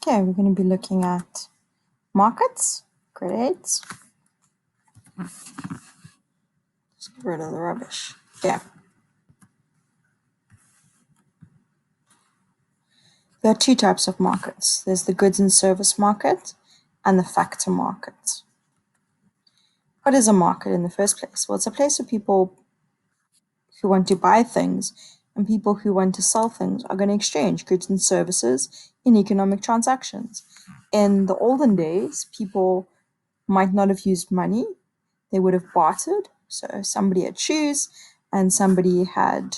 Okay, we're going to be looking at markets, grades. Just get rid of the rubbish. Yeah. There are two types of markets. There's the goods and service market and the factor market. What is a market in the first place? Well, it's a place where people who want to buy things and people who want to sell things are going to exchange goods and services in economic transactions. In the olden days, people might not have used money. They would have bartered. So somebody had shoes and somebody had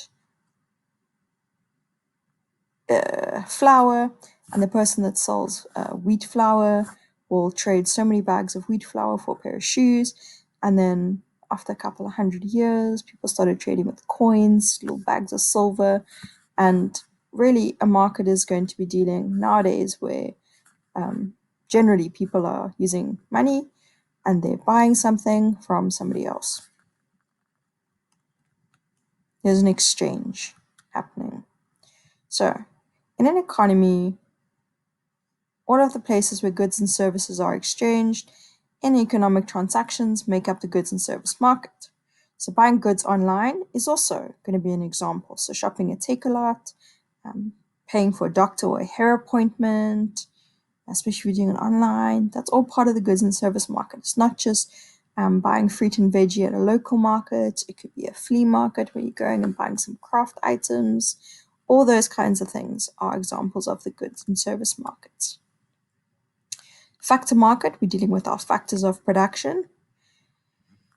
flour, and the person that sells wheat flour will trade so many bags of wheat flour for a pair of shoes. And then after a couple of 100 years, people started trading with coins, little bags of silver. And really, a market is going to be dealing nowadays where generally people are using money and they're buying something from somebody else. There's an exchange happening. So, in an economy, all of the places where goods and services are exchanged in economic transactions make up the goods and service market. So buying goods online is also going to be an example. So shopping at Takealot, paying for a doctor or a hair appointment, especially if you're doing it online, that's all part of the goods and service market. It's not just buying fruit and veggie at a local market. It could be a flea market where you're going and buying some craft items. All those kinds of things are examples of the goods and service markets. Factor market, we're dealing with our factors of production.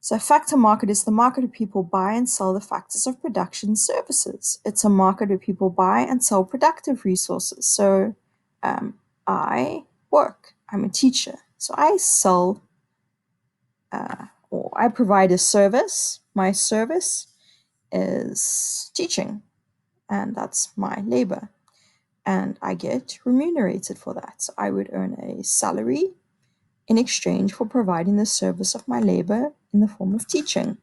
So factor market is the market where people buy and sell the factors of production services. It's a market where people buy and sell productive resources. So I work, I'm a teacher. So I sell or I provide a service. My service is teaching, and that's my labor. And I get remunerated for that. So I would earn a salary in exchange for providing the service of my labor in the form of teaching.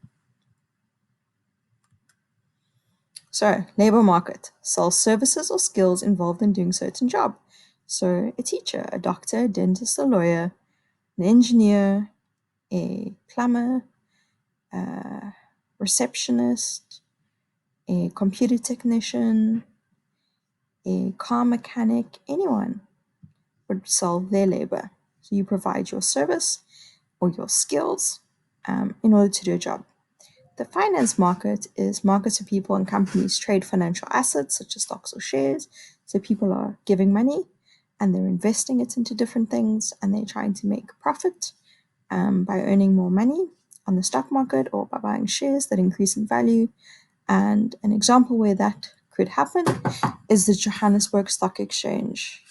So, labor market sells services or skills involved in doing a certain job. So, a teacher, a doctor, a dentist, a lawyer, an engineer, a plumber, a receptionist, a computer technician, a car mechanic, anyone would sell their labor. So you provide your service or your skills in order to do a job. The finance market is markets where people and companies trade financial assets such as stocks or shares. So people are giving money and they're investing it into different things and they're trying to make profit by earning more money on the stock market or by buying shares that increase in value. And an example where that could happen is the Johannesburg Stock Exchange.